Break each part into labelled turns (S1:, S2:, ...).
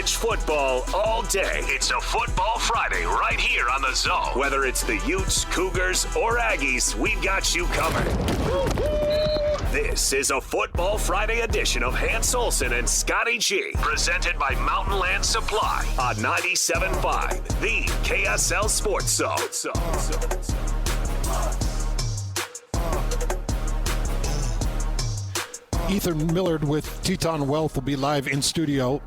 S1: College football all day. It's a Football Friday right here on The Zone. Whether it's the Utes, Cougars, or Aggies, we've got you covered. This is a Football Friday edition of Hans Olsen and Scotty G, presented by Mountain Land Supply on 97.5, the KSL Sports Zone.
S2: Ethan Millard with Teton Wealth will be live in studio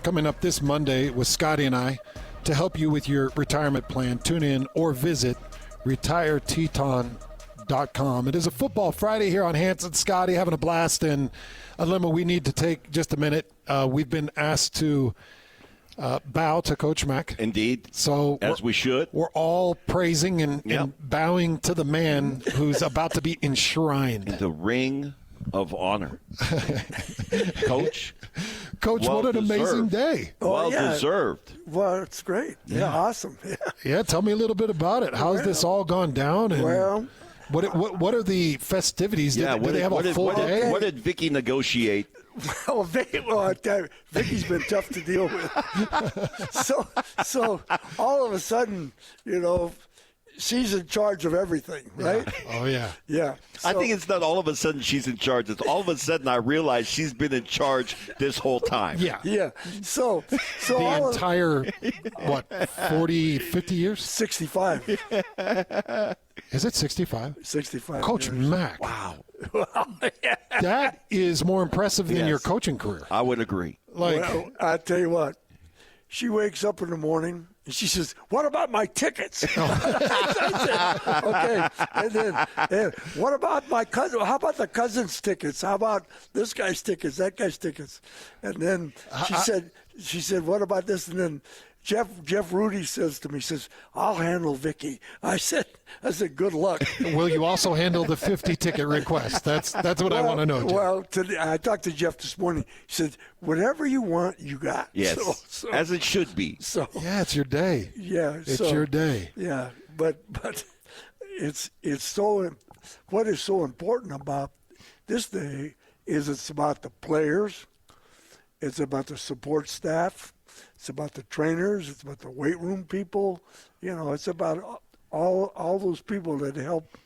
S2: coming up this Monday with Scotty and I to help you with your retirement plan. Tune in or visit retireteton.com. It is a Football Friday here on Hans and Scotty, having a blast. And Alema, we need to take just a minute. We've been asked to bow to Coach Mack.
S3: Indeed.
S2: So
S3: as we should.
S2: We're all praising and bowing to the man who's about to be enshrined.
S3: The Ring of Honor. Coach,
S2: what an amazing day.
S3: Well deserved.
S4: Well, it's great. Yeah, awesome.
S2: Yeah, tell me a little bit about it. How's this all gone down? And what are the festivities? Do they have a full day?
S3: What did Vicky negotiate?
S4: Well, I tell you, Vicky's been tough to deal with. So all of a sudden, she's in charge of everything, right?
S2: Oh, yeah.
S4: Yeah.
S3: I think it's not all of a sudden she's in charge. It's all of a sudden I realize she's been in charge this whole time.
S2: Yeah.
S4: Yeah. So
S2: the entire, 40, 50 years?
S4: 65.
S2: Is it 65?
S4: 65
S2: Coach
S4: years.
S2: Mack.
S3: Wow.
S4: Yeah.
S2: That is more impressive than your coaching career.
S3: I would agree.
S4: Well, I tell you what, she wakes up in the morning and she says, "What about my tickets?" I said, okay. And then, what about my cousin? How about the cousin's tickets? How about this guy's tickets? That guy's tickets? And then she said, "What about this?" And then Jeff Rudy says to me, "I'll handle Vicky." I said, "Good luck."
S2: Will you also handle the 50 ticket request? That's what I want to know, Jeff.
S4: Well, I talked to Jeff this morning. He said, "Whatever you want, you got."
S3: Yes,
S4: so,
S3: as it should be.
S4: So
S2: yeah, it's your day.
S4: Yeah,
S2: it's your day.
S4: Yeah, but it's so. What is so important about this day is it's about the players, it's about the support staff. It's about the trainers. It's about the weight room people. It's about all those people that help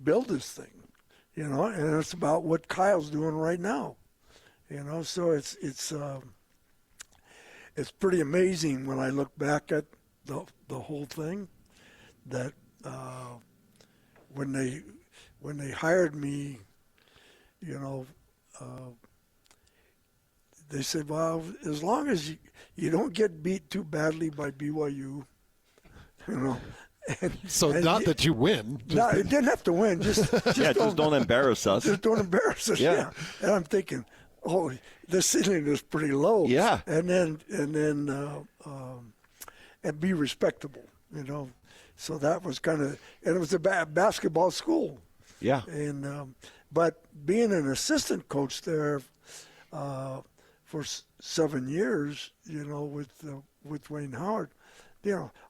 S4: build this thing. And it's about what Kyle's doing right now. So it's pretty amazing when I look back at the whole thing. That when they hired me, they said, "Well, as long as you don't get beat too badly by BYU, And
S2: not that you win.
S4: No, it didn't have to win. Just
S3: don't embarrass us.
S4: Just don't embarrass us. Yeah. And I'm thinking, the ceiling is pretty low.
S3: Yeah.
S4: And then and be respectable. So that was kind of, and it was a basketball school.
S3: Yeah.
S4: And but being an assistant coach there. For 7 years, with Wayne Howard,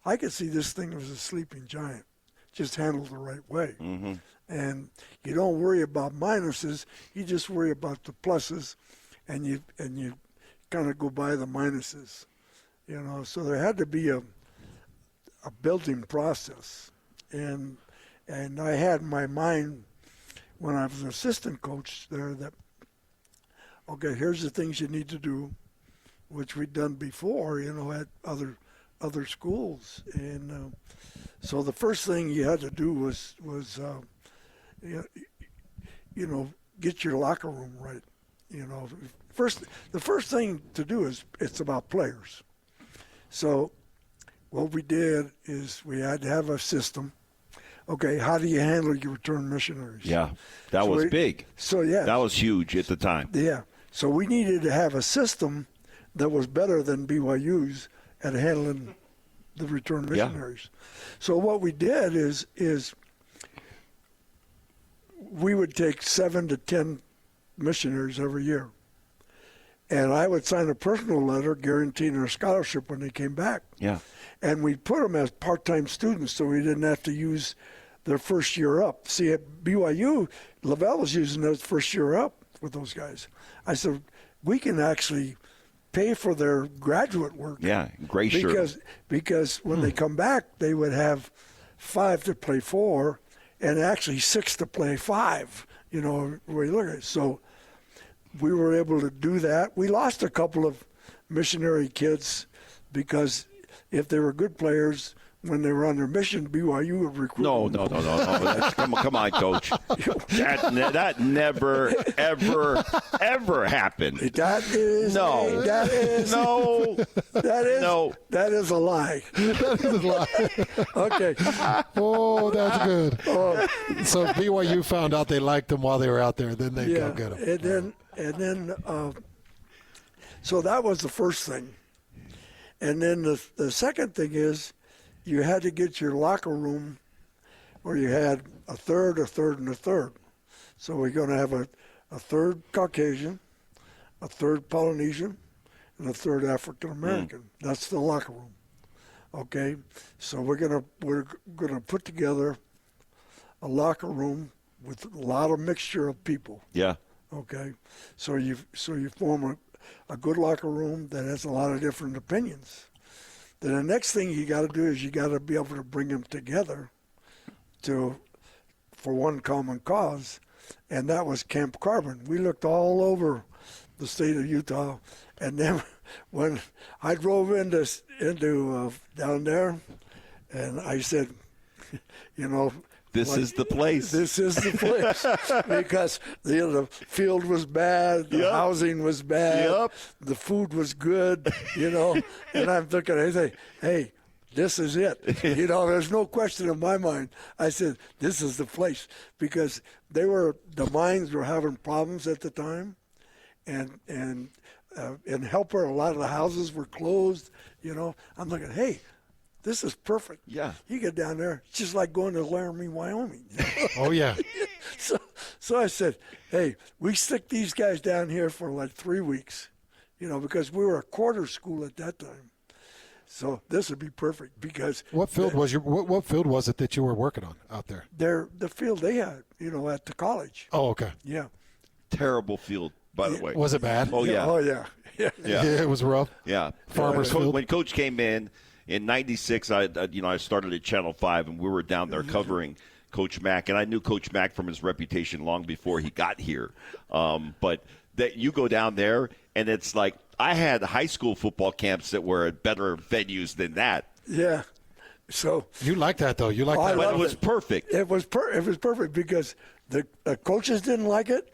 S4: I could see this thing as a sleeping giant, just handled the right way.
S3: Mm-hmm.
S4: And you don't worry about minuses; you just worry about the pluses, and you kind of go by the minuses, So there had to be a building process, and I had in my mind when I was an assistant coach there that. Okay, here's the things you need to do, which we'd done before, at other schools. And so the first thing you had to do was get your locker room right. The first thing to do is it's about players. So what we did is we had to have a system. Okay, how do you handle your return missionaries?
S3: Yeah, that was big.
S4: So, yeah.
S3: That was huge at the time.
S4: Yeah. So we needed to have a system that was better than BYU's at handling the return missionaries. Yeah. So what we did is we would take 7 to 10 missionaries every year. And I would sign a personal letter guaranteeing their scholarship when they came back.
S3: Yeah.
S4: And we'd put them as part-time students so we didn't have to use their first year up. See, at BYU, Lavelle was using their first year up with those guys. I said, we can actually pay for their graduate work.
S3: Yeah, gray shirt.
S4: Because when they come back, they would have 5 to play 4, and actually 6 to play 5. You know, where you look at it. So we were able to do that. We lost a couple of missionary kids because if they were good players, when they were on their mission, BYU would recruit
S3: No.
S4: them.
S3: Come on, Coach. That never, ever happened.
S4: That is
S3: No.
S4: that is a lie.
S2: That is a lie.
S4: Okay.
S2: Oh, that's good. So BYU found out they liked them while they were out there. Then they go get them.
S4: And then so that was the first thing. And then the second thing is you had to get your locker room where you had a third, and a third. So we're going to have a third Caucasian, a third Polynesian, and a third African American. That's the locker room. Okay, so we're gonna put together a locker room with a lot of mixture of people.
S3: Yeah.
S4: Okay, so you form a good locker room that has a lot of different opinions. Then the next thing you got to do is you got to be able to bring them together for one common cause, and that was Camp Carbon. We looked all over the state of Utah, and then when I drove into down there, and I said, you know,
S3: This is the place.
S4: This is the place because the field was bad, the housing was bad, the food was good, you know. And I'm thinking, hey, this is it. You know, there's no question in my mind. I said, this is the place because the mines were having problems at the time, and in Helper, a lot of the houses were closed. You know, I'm looking, hey. This is perfect.
S3: Yeah.
S4: You get down there, it's just like going to Laramie, Wyoming.
S2: Oh, yeah.
S4: So I said, hey, we stick these guys down here for like 3 weeks, you know, because we were a quarter school at that time. So this would be perfect because
S2: What field was it that you were working on out there?
S4: the field they had, you know, at the college.
S2: Oh, okay.
S4: Yeah.
S3: Terrible field, by the way.
S2: Was it bad?
S3: Oh, yeah.
S4: Oh, yeah. Yeah.
S3: Yeah.
S2: It was rough.
S3: Yeah.
S2: Farmers field.
S3: When Coach came in 96, I started at Channel 5, and we were down there covering Coach Mack. And I knew Coach Mack from his reputation long before he got here. But that you go down there, and it's like I had high school football camps that were at better venues than that.
S4: Yeah. So
S2: You like that, though. You like that.
S3: But it was perfect.
S4: it was perfect because the coaches didn't like it.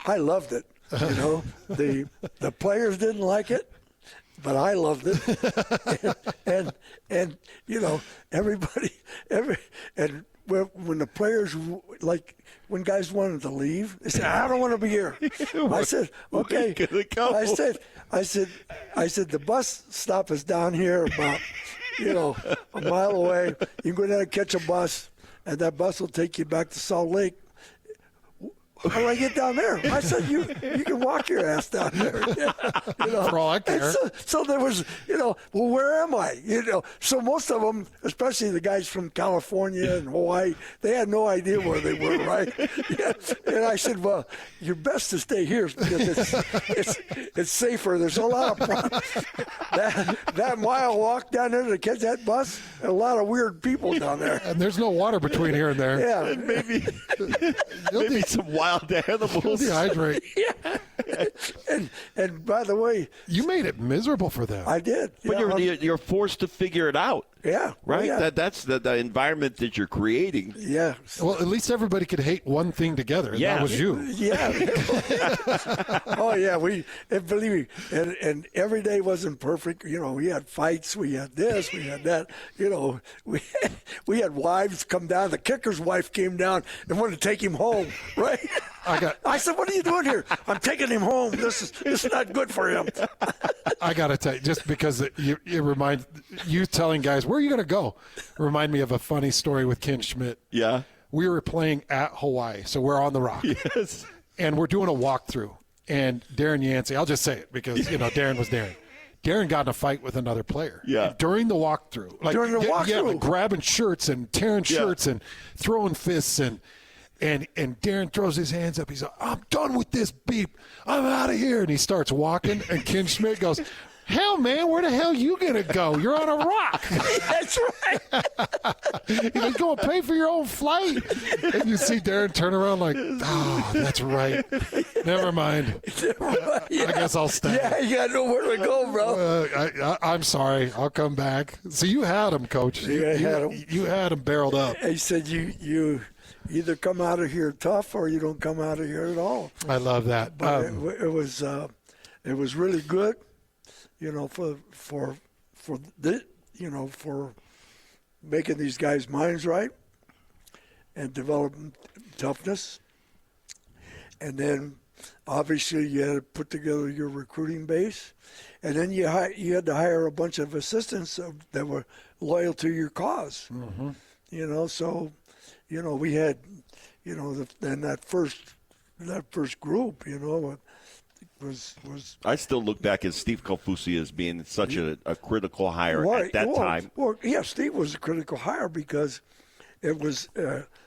S4: I loved it. You know, the players didn't like it. But I loved it, and you know everybody, and when the players when guys wanted to leave, they said, "I don't want to be here." I said, "Okay." I said the bus stop is down here about a mile away. You can go down and catch a bus, and that bus will take you back to Salt Lake. How do I get down there? I said, you can walk your ass down there.
S2: For all I care.
S4: So there was, well, where am I? So most of them, especially the guys from California and Hawaii, they had no idea where they were, right? Yeah. And I said, well, you're best to stay here because it's safer. There's a lot of problems. That mile walk down there to catch that bus, and a lot of weird people down there.
S2: And there's no water between here and there.
S4: Yeah.
S3: And maybe some wild animals.
S2: Dehydrate.
S4: Yeah. And by the way,
S2: You made it miserable for them.
S4: I did.
S3: But you're forced to figure it out.
S4: Yeah.
S3: Right?
S4: Oh, yeah.
S3: That's the environment that you're creating.
S4: Yeah.
S2: Well, at least everybody could hate one thing together. And
S3: Yeah.
S2: that was you.
S4: Yeah. Oh yeah. And believe me, and every day wasn't perfect. We had fights. We had this. We had that. We had wives come down. The kicker's wife came down and wanted to take him home. Right. I said, "What are you doing here?" "I'm taking him home. This is not good for him."
S2: I got to tell you, just because it reminds you telling guys, where are you going to go? Remind me of a funny story with Ken Schmidt.
S3: Yeah.
S2: We were playing at Hawaii, so we're on the Rock.
S3: Yes.
S2: And we're doing a walkthrough. And Darren Yancey, I'll just say it because, Darren was Darren. Darren got in a fight with another player.
S3: Yeah.
S2: And during the walkthrough.
S4: During the walkthrough?
S2: Yeah, like grabbing shirts and tearing shirts and throwing fists. And And Darren throws his hands up. He's like, I'm done with this beep. I'm out of here. And he starts walking. And Ken Schmidt goes, hell, man, where the hell you going to go? You're on a rock.
S4: That's right.
S2: He goes, go and pay for your own flight. And you see Darren turn around like, oh, that's right. Never mind. I guess I'll stay.
S4: Yeah, you got nowhere to go, bro.
S2: I'm sorry. I'll come back. So you had him, Coach.
S4: Yeah, I had him.
S2: You had him barreled up.
S4: He said you either come out of here tough or you don't come out of here at all.
S2: I love that.
S4: But it was really good, for making these guys' minds right and developing toughness. And then obviously you had to put together your recruiting base, and then you had to hire a bunch of assistants that were loyal to your cause. Mm-hmm. So. We had, then that first group, was.
S3: I still look back at Steve Kaufusi as being such a critical hire at that time.
S4: Well, yeah, Steve was a critical hire because it was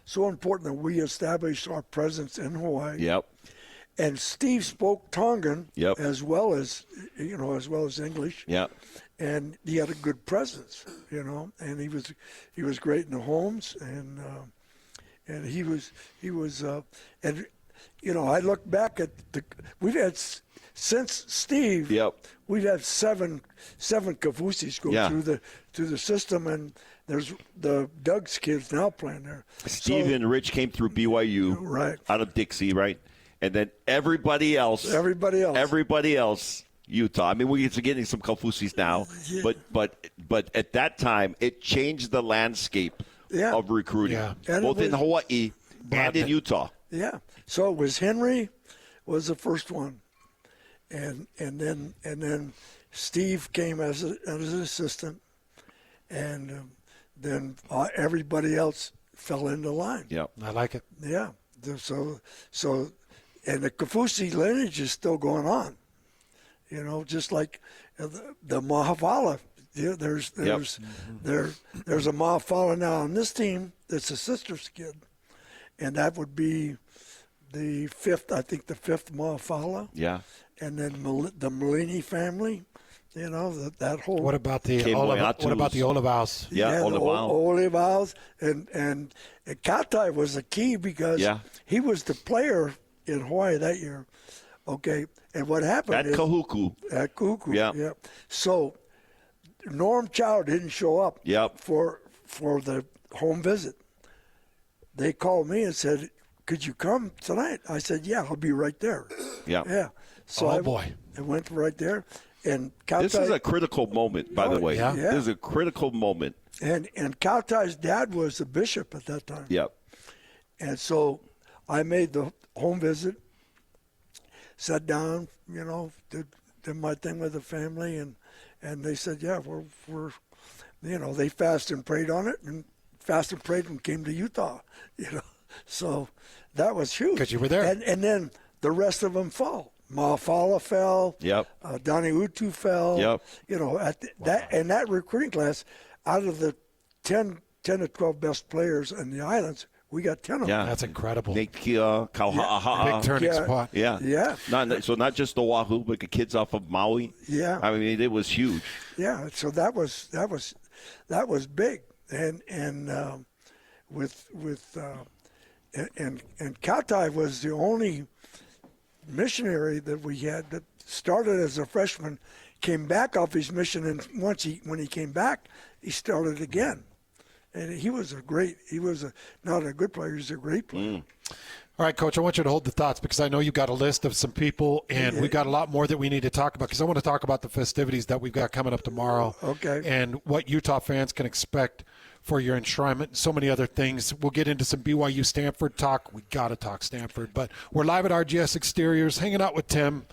S4: so important that we established our presence in Hawaii.
S3: Yep.
S4: And Steve spoke Tongan
S3: Yep.
S4: as well as English.
S3: Yep.
S4: And he had a good presence, and he was great in the homes, and he was I look back at we've had since Steve.
S3: Yep.
S4: We've had seven Kaufusis go through the system, and there's the Doug's kids now playing there.
S3: Steve and Rich came through BYU,
S4: right,
S3: out of Dixie, right, and then everybody else, Utah. I mean, we're getting some Kaufusis now, but at that time, it changed the landscape of recruiting, both in Hawaii and in Utah.
S4: Yeah. So it was Henry was the first one, and then Steve came as an assistant, and then everybody else fell into line.
S3: Yeah,
S2: I like it.
S4: Yeah. So and the Kaufusi lineage is still going on. Just like the Mahafala. There's a Mahafala now on this team that's a sister's kid, and that would be the fifth Mahafala.
S3: Yeah.
S4: And then the Malini family, that whole.
S2: What about the Olivaus?
S3: Yeah,
S4: Olivaus, and Katai was a key because he was the player in Hawaii that year. Okay, and what happened
S3: at Kahuku.
S4: Yeah. So Norm Chow didn't show up. For the home visit. They called me and said, "Could you come tonight?" I said, "Yeah, I'll be right there." Yeah. So I went right there, and Kautai,
S3: this is a critical moment, by the way.
S2: Yeah.
S3: This is a critical moment.
S4: And Kautai's dad was the bishop at that time.
S3: Yep.
S4: And so I made the home visit. Sat down, did my thing with the family, and they said, yeah, we're they fasted and prayed on it, and fasted and prayed and came to Utah, So that was huge.
S2: Because you were there.
S4: And then the rest of them fell. Mahafala fell.
S3: Yep.
S4: Donnie Utu fell.
S3: Yep.
S4: That recruiting class, out of the 10 to 12 best players in the islands, we got 10 of them.
S2: Yeah, that's incredible.
S3: Big
S2: turning spot.
S3: Yeah. Not just Oahu, but the kids off of Maui.
S4: Yeah.
S3: I mean, it was huge.
S4: Yeah. So that was big, and Kautai was the only missionary that we had that started as a freshman, came back off his mission, and when he came back, he started again. And he was not a good player, he was a great player.
S2: All right, Coach, I want you to hold the thoughts because I know you've got a list of some people, and we've got a lot more that we need to talk about because I want to talk about the festivities that we've got coming up tomorrow.
S4: Okay.
S2: And what Utah fans can expect for your enshrinement and so many other things. We'll get into some BYU Stanford talk. We got to talk Stanford. But we're live at RGS Exteriors, hanging out with Tim,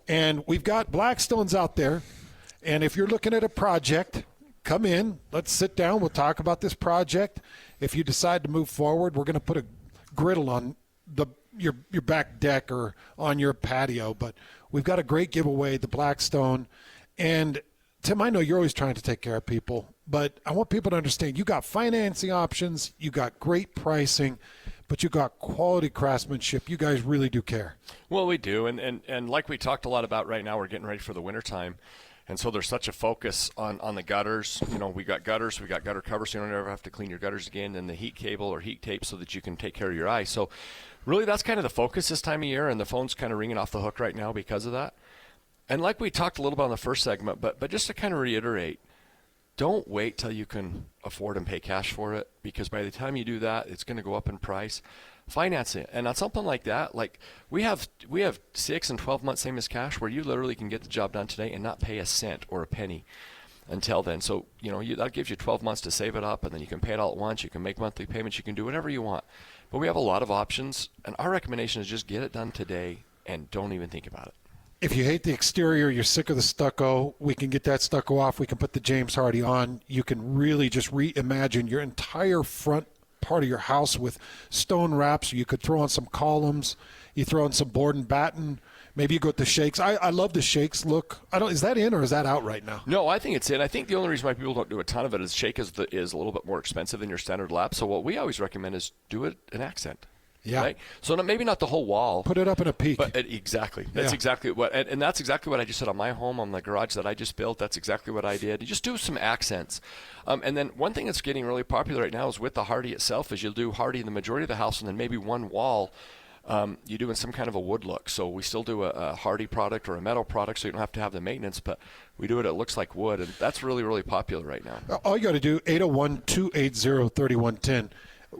S2: and we've got Blackstones out there. And if you're looking at a project, come in. Let's sit down. We'll talk about this project. If you decide to move forward, we're going to put a griddle on your back deck or on your patio. But we've got a great giveaway, the Blackstone. And, Tim, I know you're always trying to take care of people, but I want people to understand you got financing options, you got great pricing, but you got quality craftsmanship. You guys really do care.
S5: Well, we do, and like we talked a lot about right now, we're getting ready for the wintertime. And so there's such a focus on the gutters. You know, we got gutters, we got gutter covers, so you don't ever have to clean your gutters again, and the heat cable or heat tape so that you can take care of your ice. So really that's kind of the focus this time of year, and the phone's kind of ringing off the hook right now because of that. And like we talked a little about in the first segment, but just to kind of reiterate, don't wait till you can afford and pay cash for it, because by the time you do that, it's going to go up in price. Finance it. And on something like that, like we have 6 and 12 months same as cash, where you literally can get the job done today and not pay a cent or a penny until then. So, you know, that gives you 12 months to save it up, and then you can pay it all at once. You can make monthly payments. You can do whatever you want. But we have a lot of options, and our recommendation is just get it done today and don't even think about it.
S2: If you hate the exterior, you're sick of the stucco, we can get that stucco off. We can put the James Hardy on. You can really just reimagine your entire front part of your house with stone wraps. You could throw on some columns. You throw in some board and batten. Maybe you go with the shakes. I love the shakes look. Is that in or is that out right now?
S5: No, I think it's in. I think the only reason why people don't do a ton of it is shake is a little bit more expensive than your standard lap. So what we always recommend is do it an accent.
S2: Yeah.
S5: Right? So maybe not the whole wall.
S2: Put it up in a peak.
S5: But exactly. That's exactly what, and that's exactly what I just said on my home, on the garage that I just built. That's exactly what I did. You just do some accents. And then one thing that's getting really popular right now is with the Hardy itself is you'll do Hardy in the majority of the house, and then maybe one wall you do in some kind of a wood look. So we still do a Hardy product or a metal product, so you don't have to have the maintenance, but we do it looks like wood, and that's really, really popular right now.
S2: All you got to do, 801-280-3110.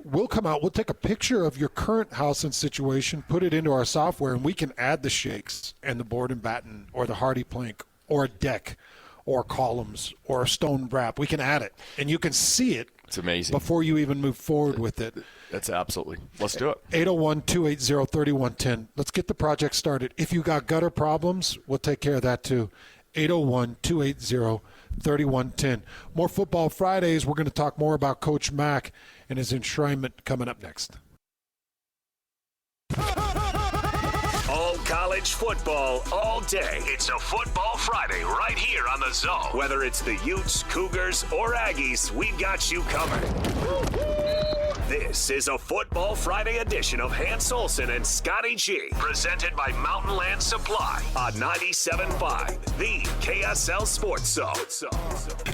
S2: We'll come out, we'll take a picture of your current house and situation, put it into our software, and we can add the shakes and the board and batten or the Hardy plank or a deck or columns or a stone wrap. We can add it, and you can see it.
S5: It's amazing.
S2: Before you even move forward with it.
S5: That's absolutely. Let's do it.
S2: 801-280-3110. Let's get the project started. If you got gutter problems, we'll take care of that too. 801-280-3110. More Football Fridays. We're going to talk more about Coach Mack and his enshrinement coming up next.
S1: All college football all day. It's a Football Friday right here on the Zone. Whether it's the Utes, Cougars, or Aggies, we've got you covered. This is a Football Friday edition of Hans Olsen and Scotty G, presented by Mountain Land Supply on 97.5, the KSL Sports Zone.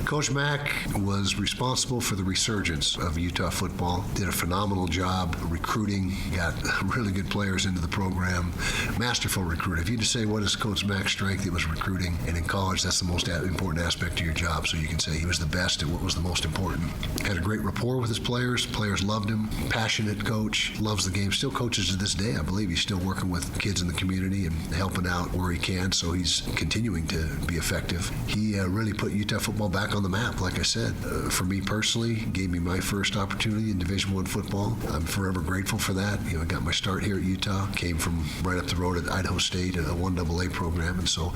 S6: Coach Mack was responsible for the resurgence of Utah football, did a phenomenal job recruiting, got really good players into the program, masterful recruiter. If you just say what is Coach Mack's strength, it was recruiting, and in college that's the most important aspect of your job, so you can say he was the best at what was the most important. Had a great rapport with his players loved him, passionate coach, loves the game, still coaches to this day. I believe he's still working with kids in the community and helping out where he can, so he's continuing to be effective. He really put Utah football back on the map, like I said. For me personally, gave me my first opportunity in Division I football. I'm forever grateful for that. I got my start here at Utah, came from right up the road at Idaho State, a 1AA program, and so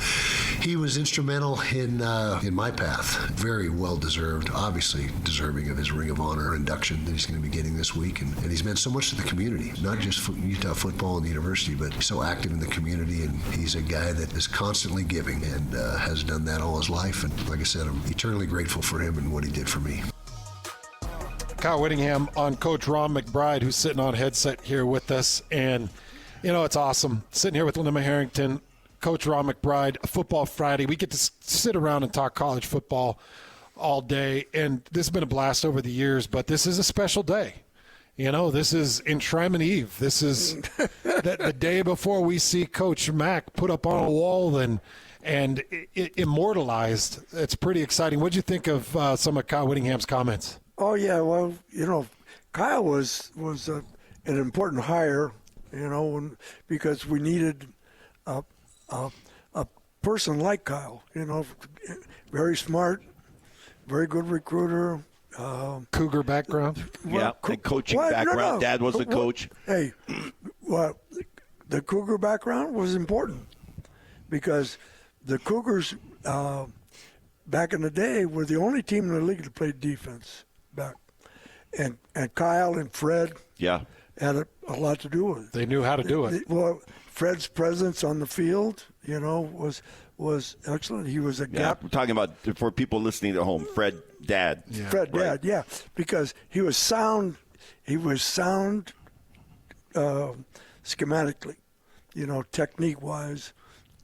S6: he was instrumental in my path. Very well deserved, obviously deserving of his Ring of Honor induction that he's going to be getting this week, and he's meant so much to the community, not just Utah football and the university, but he's so active in the community, and he's a guy that is constantly giving and has done that all his life, and like I said, I'm eternally grateful for him and what he did for me.
S2: Kyle Whittingham on Coach Ron McBride, who's sitting on headset here with us, and it's awesome sitting here with Linda Harrington, Coach Ron McBride, Football Friday. We get to sit around and talk college football all day, and this has been a blast over the years, but this is a special day. This is Enshrinement Eve. This is the day before we see Coach Mack put up on a wall and immortalized. It's pretty exciting. What did you think of some of Kyle Whittingham's comments?
S4: Oh, yeah, well, Kyle was an important hire, because we needed a person like Kyle, very smart, very good recruiter.
S2: Cougar background?
S3: Yeah, and coaching background.
S4: No.
S3: Dad was a coach.
S4: Hey, well, the Cougar background was important because the Cougars back in the day were the only team in the league that played defense back. And Kyle and Fred had a lot to do with it.
S2: They knew how to do it.
S4: Well, Fred's presence on the field, was excellent. He was a gap.
S3: We're talking about, for people listening at home, Fred Dad.
S2: Yeah.
S4: Fred Dad, yeah, because he was sound. He was sound schematically, technique-wise,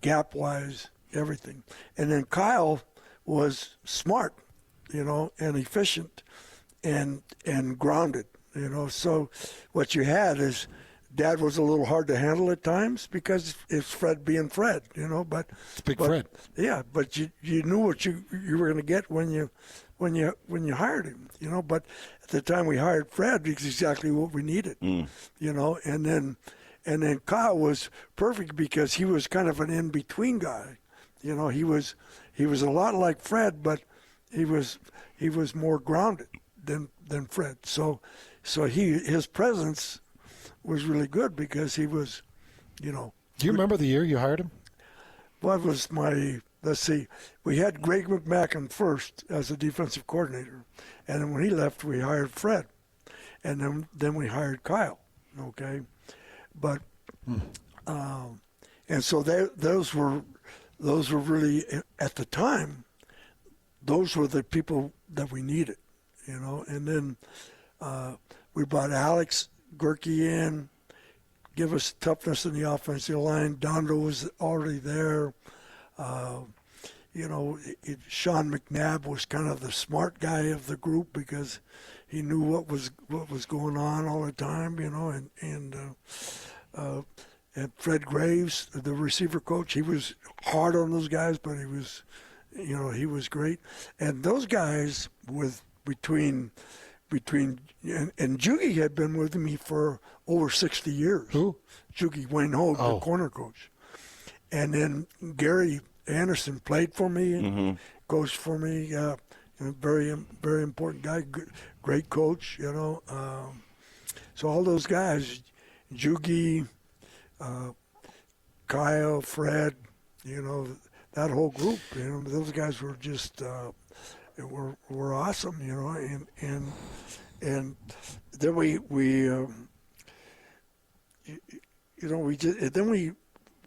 S4: gap-wise, everything. And then Kyle was smart, and efficient and grounded, So what you had is Dad was a little hard to handle at times because it's Fred being Fred, but
S2: It's Big Fred.
S4: Yeah, but you knew what you were going to get when you hired him, But at the time we hired Fred, it's exactly what we needed, And then Kyle was perfect because he was kind of an in between guy, He was a lot like Fred, but he was more grounded than Fred. So his presence was really good because he was,
S2: Do you remember the year you hired him?
S4: What was let's see, we had Greg McMackin first as a defensive coordinator, and then when he left, we hired Fred, and then we hired Kyle, okay? But, and so those were really, at the time, those were the people that we needed, and then we brought Alex Gerke in, give us toughness in the offensive line. Dondo was already there. Sean McNabb was kind of the smart guy of the group because he knew what was going on all the time, and Fred Graves, the receiver coach, he was hard on those guys, but he was great. And those guys between and Jugie had been with me for over 60 years.
S2: Who?
S4: Jugie Wayne Hogue, the corner coach. And then Gary Anderson played for me, coached for me. Very, very important guy, great coach, So all those guys, Jugie, Kyle, Fred, that whole group, those guys were just were awesome, and then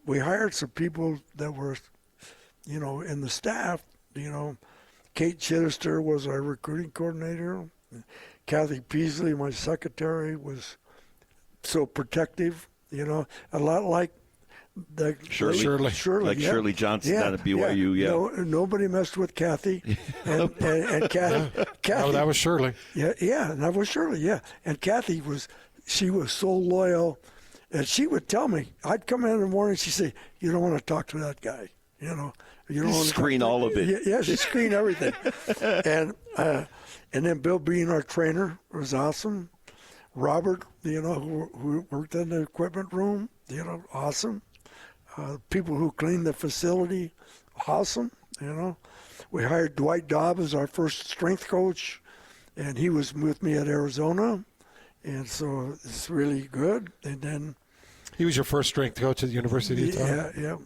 S4: we hired some people that were, in the staff, Kate Chittister was our recruiting coordinator. Kathy Peasley, my secretary, was so protective, a lot like
S3: Shirley.
S4: Like
S3: yeah. Shirley Johnson down at BYU, yeah.
S4: Nobody messed with Kathy. And Kathy.
S2: Oh, that was Shirley.
S4: Yeah, that was Shirley, yeah. And Kathy was so loyal. And she would tell me, I'd come in the morning, she'd say, you don't want to talk to that guy. You don't want to
S3: screen all of it.
S4: Yeah, she'd screen everything. And then Bill Bean, our trainer, was awesome. Robert, who worked in the equipment room, awesome. People who cleaned the facility, awesome, We hired Dwight Dobb as our first strength coach, and he was with me at Arizona, and so it's really good. And then
S2: He was your first strength coach at the University of Utah?
S4: Yeah.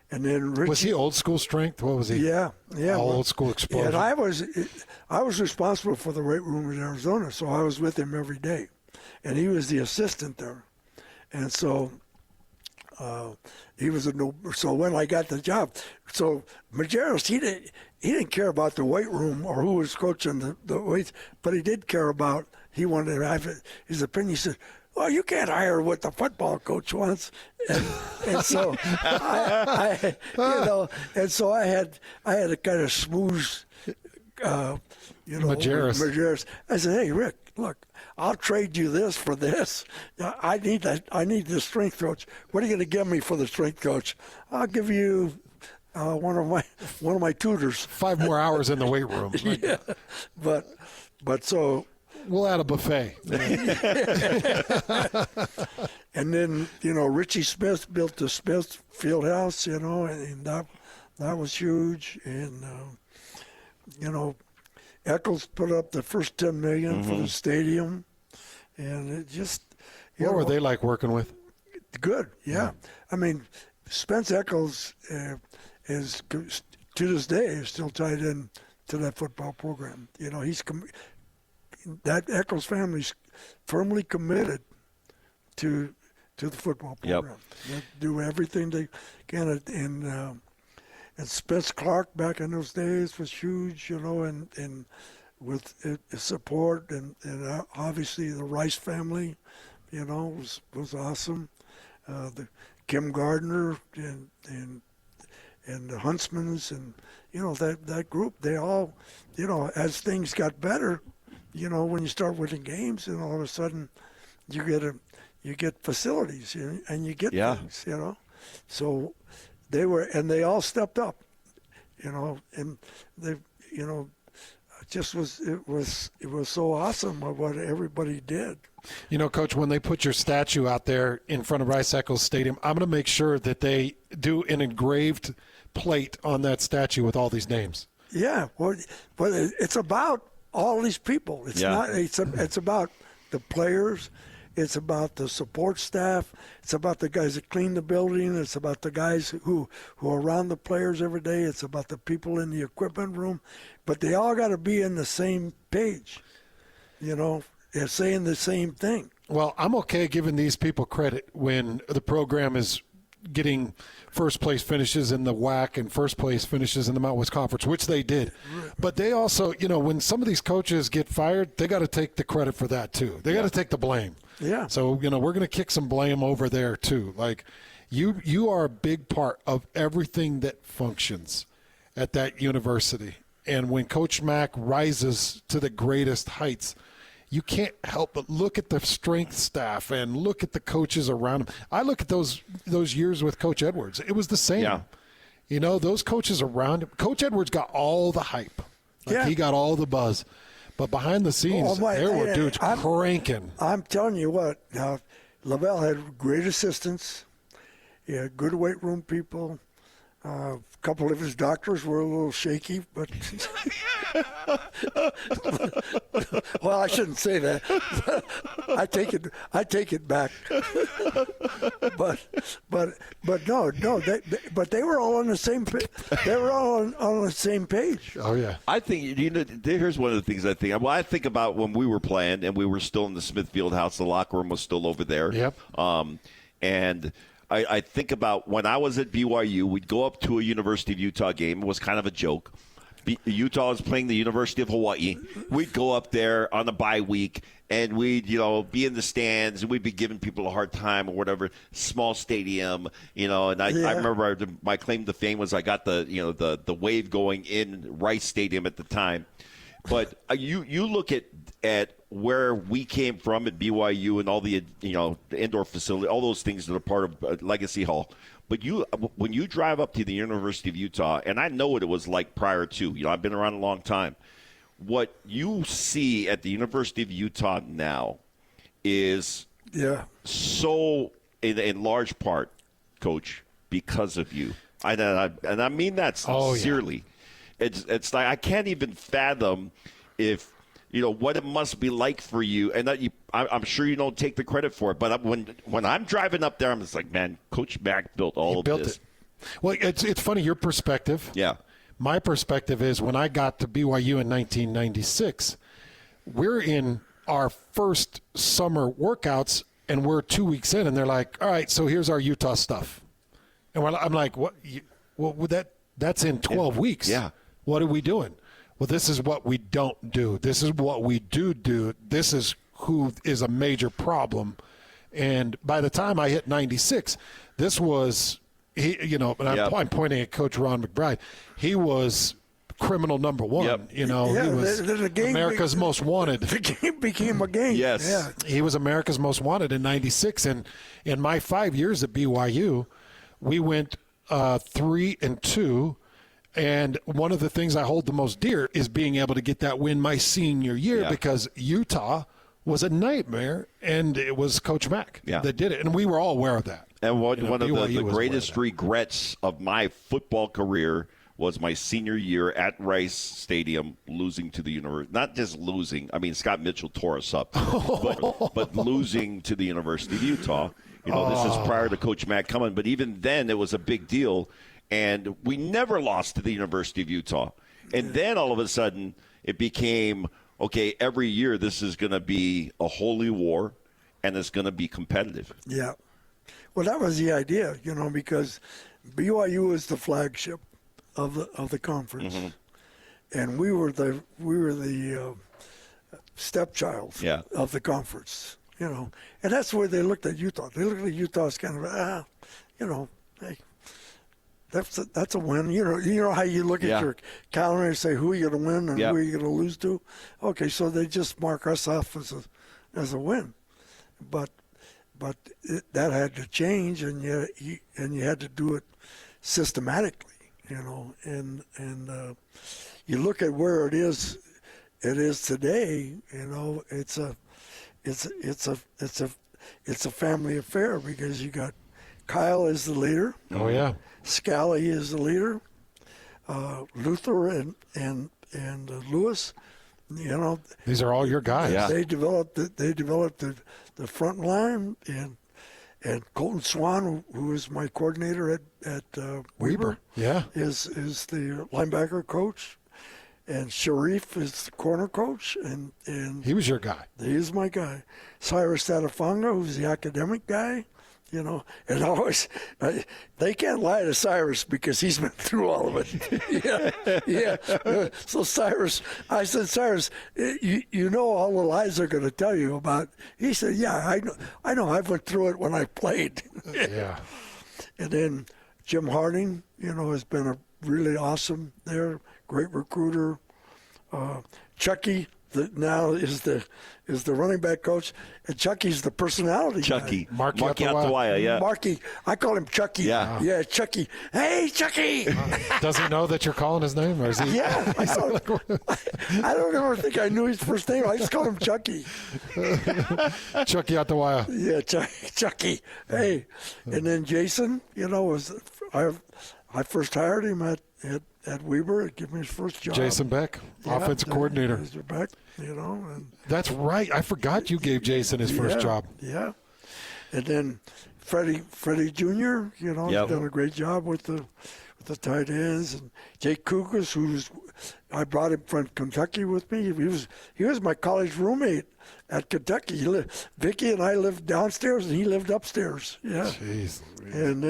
S4: And then Richie,
S2: was he old school strength? What was he?
S4: Yeah.
S2: All old school explosion.
S4: And I was responsible for the weight room in Arizona, so I was with him every day. And he was the assistant there. And so he was so when I got the job, so Majerus, he didn't care about the weight room or who was coaching the weights, but he did care about, he wanted to have his opinion. He said, well, you can't hire what the football coach wants, and so I had to kind of smooth, Majerus. I said, hey, Rick, look, I'll trade you this for this. I need the strength coach. What are you going to give me for the strength coach? I'll give you one of my tutors.
S2: 5 more hours in the weight room.
S4: Yeah, but so.
S2: We'll add a buffet.
S4: And then, Richie Smith built the Smith Fieldhouse, and that was huge. And, Eccles put up the first $10 million for the stadium. And it just,
S2: what were they like working with?
S4: Good, yeah. I mean, Spence Eccles is, to this day, is still tied in to that football program. That Eccles family's firmly committed to to the football
S3: Yep.
S4: program. They do everything they can, and Spence Clark back in those days was huge, and with support and obviously the Rice family, was awesome. The Kim Gardner and the Huntsmans and that group, they all, as things got better, when you start winning games, and all of a sudden you get facilities, and you get things, So they all stepped up, and they, it was so awesome what everybody did.
S2: Coach, when they put your statue out there in front of Rice Eccles Stadium, I'm going to make sure that they do an engraved plate on that statue with all these names.
S4: Yeah, well, but it's about all these people. It's not. It's about the players. It's about the support staff. It's about the guys that clean the building. It's about the guys who are around the players every day. It's about the people in the equipment room. But they all got to be in the same page. They're saying the same thing.
S2: Well, I'm okay giving these people credit when the program is getting first place finishes in the WAC and first place finishes in the Mountain West Conference, which they did. But they also, when some of these coaches get fired, they got to take the credit for that too. They got to take the blame.
S4: Yeah.
S2: So, we're going to kick some blame over there too. Like you are a big part of everything that functions at that university. And when Coach Mack rises to the greatest heights, you can't help but look at the strength staff and look at the coaches around him. I look at those years with Coach Edwards. It was the same.
S3: Yeah.
S2: Those coaches around him. Coach Edwards got all the hype. He got all the buzz. But behind the scenes, there were dudes cranking.
S4: I'm telling you what, now, Lavelle had great assistants. He had good weight room people. A couple of his doctors were a little shaky, but well, I shouldn't say that. I take it back. but no, but they were all on the same. They were all on the same page.
S2: Oh yeah.
S3: I think here's one of the things I think. Well, I think about when we were playing and we were still in the Smithfield house. The locker room was still over there.
S2: Yep.
S3: And I think about when I was at BYU, we'd go up to a University of Utah game. It was kind of a joke. Utah was playing the University of Hawaii. We'd go up there on a bye week, and we'd, be in the stands, and we'd be giving people a hard time or whatever. Small stadium, and I remember my claim to fame was I got the wave going in Rice Stadium at the time. But you look at where we came from at BYU and all the the indoor facility, all those things that are part of Legacy Hall. But when you drive up to the University of Utah, and I know what it was like prior to, I've been around a long time. What you see at the University of Utah now is so, in large part, Coach, because of you. And I mean that sincerely. It's like I can't even fathom if what it must be like for you, and that I'm sure you don't take the credit for it. But when I'm driving up there, I'm just like, man, Coach Mack built all of this.
S2: Well, it's funny your perspective.
S3: Yeah.
S2: My perspective is when I got to BYU in 1996, we're in our first summer workouts, and we're 2 weeks in, and they're like, all right, so here's our Utah stuff, and I'm like, what? That's in 12 weeks.
S3: Yeah.
S2: What are we doing? Well, this is what we don't do. This is what we do. This is who is a major problem. And by the time I hit 96, this was, I'm pointing at Coach Ron McBride. He was criminal number one.
S3: Yep.
S2: He was America's most wanted.
S4: The game became a game.
S3: Yes.
S4: Yeah.
S2: He was America's most wanted in 96. And in my 5 years at BYU, we went 3-2. And one of the things I hold the most dear is being able to get that win my senior year because Utah was a nightmare, and it was Coach Mack that did it. And we were all aware of that.
S3: And one of the greatest regrets of my football career was my senior year at Rice Stadium losing to the University. Not just losing. I mean, Scott Mitchell tore us up. but losing to the University of Utah. This is prior to Coach Mack coming. But even then, it was a big deal. And we never lost to the University of Utah. And then all of a sudden it became, okay, every year this is going to be a holy war and it's going to be competitive.
S4: Yeah. Well, that was the idea, because BYU is the flagship of the conference, and we were the stepchild of the conference, and that's the way they looked at Utah. They looked at Utah as kind of hey, that's a win. You know how you look at your calendar and say who are you going to win and who are you going to lose to. Okay, so they just mark us off as a win, but that had to change, and you had to do it systematically, and you look at where it is today, it's a family affair, because you got Kyle is the leader.
S2: Oh yeah.
S4: Scally is the leader. Luther and Lewis,
S2: These are all your guys.
S3: Yeah.
S4: They developed the front line, and Colton Swan, who is my coordinator at Weber, is the linebacker coach, and Sharif is the corner coach, and
S2: He was your guy.
S4: he is my guy. Cyrus Satafanga, who's the academic guy, and always they can't lie to Cyrus because he's been through all of it. yeah. So Cyrus, I said, Cyrus, you know all the lies they're going to tell you about. He said, yeah, I know. I went through it when I played.
S2: Yeah.
S4: And then Jim Harding, has been a really awesome there, great recruiter. Chucky now is the running back coach, and Chucky's the personality
S3: Chucky.
S4: guy.
S2: Marky
S3: Atawaya, yeah.
S4: Marky, I call him Chucky.
S3: Yeah.
S4: Chucky. Hey, Chucky.
S2: Does he know that you're calling his name, or is he?
S4: Yeah, I don't ever think I knew his first name. I just call him Chucky.
S2: Chucky Atawaya.
S4: Yeah, Chucky. Hey, and then Jason, I first hired him at Weber. Give me his first job.
S2: Jason Beck, offensive coordinator.
S4: Jason Beck, and
S2: That's right. I forgot you gave Jason his first job.
S4: Yeah, and then Freddie Jr. He's done a great job with the tight ends, and Jake Kukas, I brought him from Kentucky with me. He was my college roommate at Kentucky. Vicky and I lived downstairs, and he lived upstairs. Yeah,
S2: Jeez.
S4: and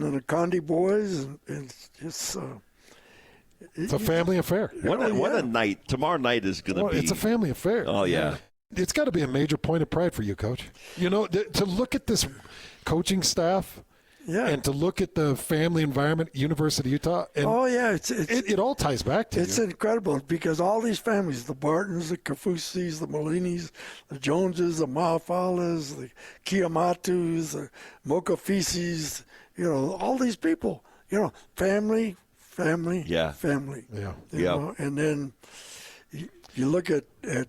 S4: then the Condi boys, and it's
S2: a family affair.
S3: What a night. Tomorrow night is going to be.
S2: It's a family affair.
S3: Oh, yeah.
S2: It's got to be a major point of pride for you, Coach. To look at this coaching staff and to look at the family environment, University of Utah. And it all ties back to
S4: It's
S2: you.
S4: incredible, because all these families, the Bartons, the Kafusis, the Molinis, the Joneses, the Mahafalas, the Kiamatus, the Mokafisis, all these people, family, family.
S2: Yeah.
S4: And then you look at the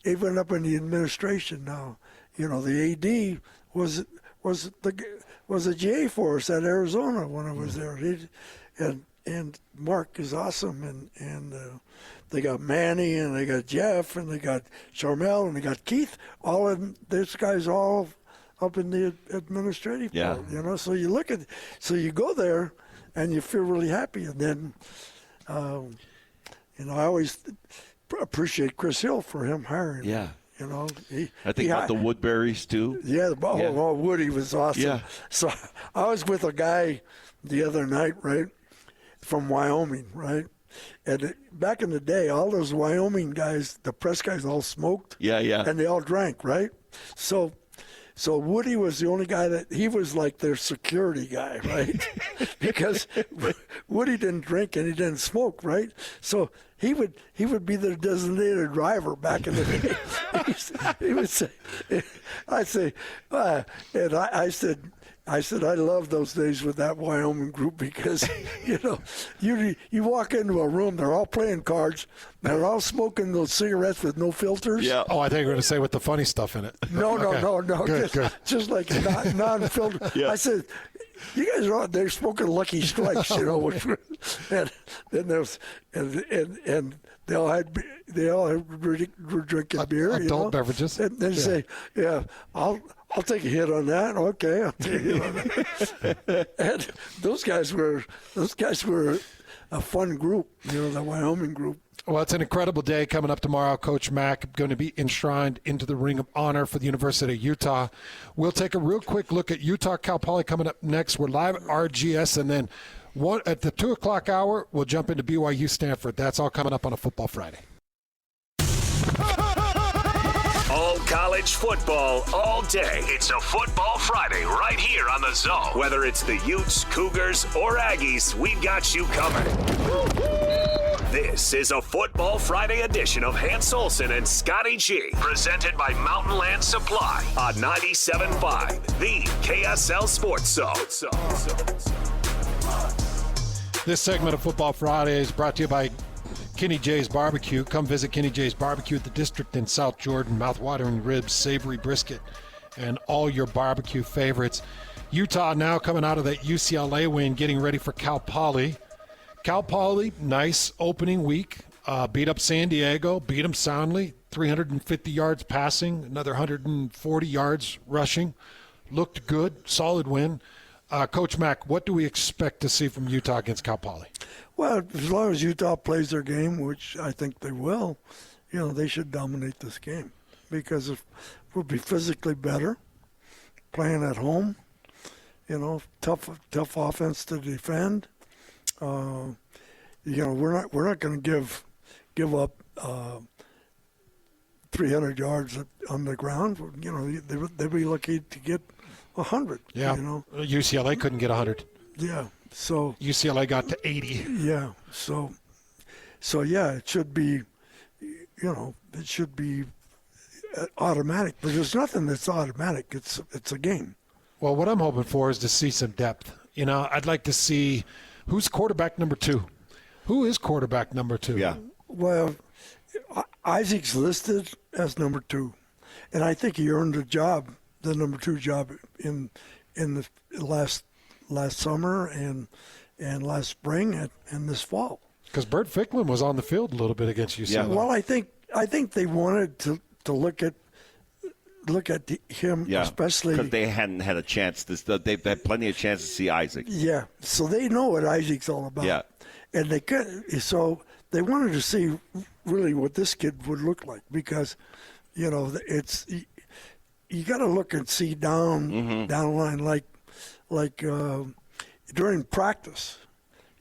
S4: even up in the administration now, the AD was a GA for us at Arizona when I was there. And Mark is awesome, and they got Manny, and they got Jeff, and they got Charmel, and they got Keith. All of these guys all up in the administrative part, So you go there, and you feel really happy, and then, I always appreciate Chris Hill for him hiring.
S3: Yeah.
S4: I
S3: think about the Woodburys too.
S4: Yeah, Woody was awesome.
S3: Yeah.
S4: So I was with a guy the other night, right, from Wyoming, right? And back in the day, all those Wyoming guys, the press guys, all smoked.
S3: Yeah.
S4: And they all drank, right? So Woody was the only guy he was like their security guy, right? Because Woody didn't drink and he didn't smoke, right? So he would be their designated driver back in the day. He would say, I'd say, and I said, I love those days with that Wyoming group, because, you walk into a room, they're all playing cards, they're all smoking those cigarettes with no filters.
S3: Yeah.
S2: Oh, I think you're going to say with the funny stuff in it.
S4: No.
S2: Good.
S4: Just like non-filtered.
S3: Yeah.
S4: I said, you guys are they're smoking Lucky Strikes, and then there's and they all were drinking beer,
S2: adult beverages.
S4: And they say, I'll take a hit on that. Okay, I'll take a hit on that. And those guys were a fun group, the Wyoming group.
S2: Well, it's an incredible day coming up tomorrow. Coach Mack going to be enshrined into the Ring of Honor for the University of Utah. We'll take a real quick look at Utah Cal Poly coming up next. We're live at RGS, and then at the 2 o'clock hour, we'll jump into BYU Stanford. That's all coming up on a Football Friday.
S1: All college football all day. It's a Football Friday right here on the Zone. Whether it's the Utes, Cougars, or Aggies, we've got you covered. This is a Football Friday edition of Hans Olsen and Scotty G, presented by Mountain Land Supply on 97.5, the KSL Sports Zone.
S2: This segment of Football Friday is brought to you by Kenny J's Barbecue. Come visit Kenny J's Barbecue at the District in South Jordan. Mouth-watering ribs, savory brisket, and all your barbecue favorites. Utah now coming out of that UCLA win, getting ready for Cal Poly. Cal Poly, nice opening week. Beat up San Diego, beat them soundly. 350 yards passing, another 140 yards rushing. Looked good, solid win. Coach Mack, what do we expect to see from Utah against Cal Poly?
S4: Well, as long as Utah plays their game, which I think they will, they should dominate this game because we'll be physically better, playing at home, tough offense to defend. We're not going to give up 300 yards on the ground. They'd be lucky to get 100.
S2: Yeah. UCLA couldn't get 100.
S4: Yeah. So
S2: UCLA got to 80.
S4: Yeah. So yeah, it should be, it should be automatic. But there's nothing that's automatic. It's a game.
S2: Well, what I'm hoping for is to see some depth. I'd like to see who's quarterback number 2. Who is quarterback number 2?
S3: Yeah.
S4: Well, Isaac's listed as number 2, and I think he earned the number 2 job in the last summer and last spring and this fall.
S2: Because Bert Ficklin was on the field a little bit against UCLA.
S3: Yeah.
S4: Well, I think they wanted to look at him, especially
S3: because they hadn't had a chance. They've had plenty of chance to see Isaac.
S4: Yeah, so they know what Isaac's all about.
S3: Yeah,
S4: and they wanted to see really what this kid would look like because, it's you got to look and see down the line like during practice,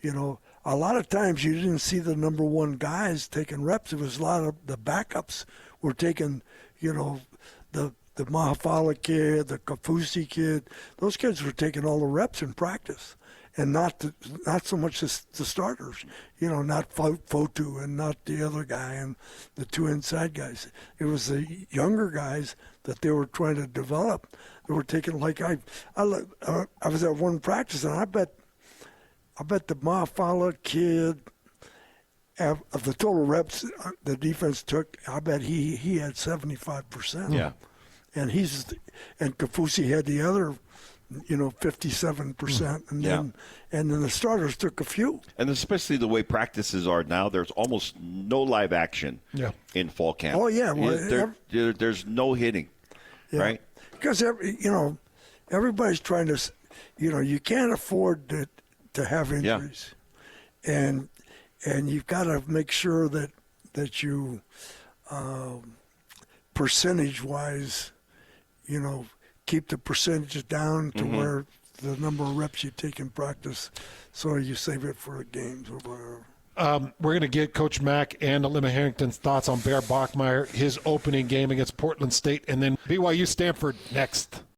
S4: a lot of times you didn't see the number 1 guys taking reps. It was a lot of the backups were taking, the Mahafala kid, the Kafusi kid. Those kids were taking all the reps in practice, and not so much the starters. Not Fotu and not the other guy and the 2 inside guys. It was the younger guys that they were trying to develop. They were taking I was at one practice, and I bet the Mahafala kid, of the total reps the defense took, I bet he had 75%.
S3: Yeah.
S4: And Kafusi had the other, 57%, and then the starters took a few.
S3: And especially the way practices are now, there's almost no live action in fall camp.
S4: Oh yeah, well,
S3: there's no hitting, right?
S4: Because everybody's trying to, you can't afford to have injuries, and you've got to make sure that you percentage-wise, keep the percentages down to where the number of reps you take in practice, so you save it for the games or whatever.
S2: We're going to get Coach Mack and Alima Harrington's thoughts on Bear Bachmeier, his opening game against Portland State, and then BYU Stanford next.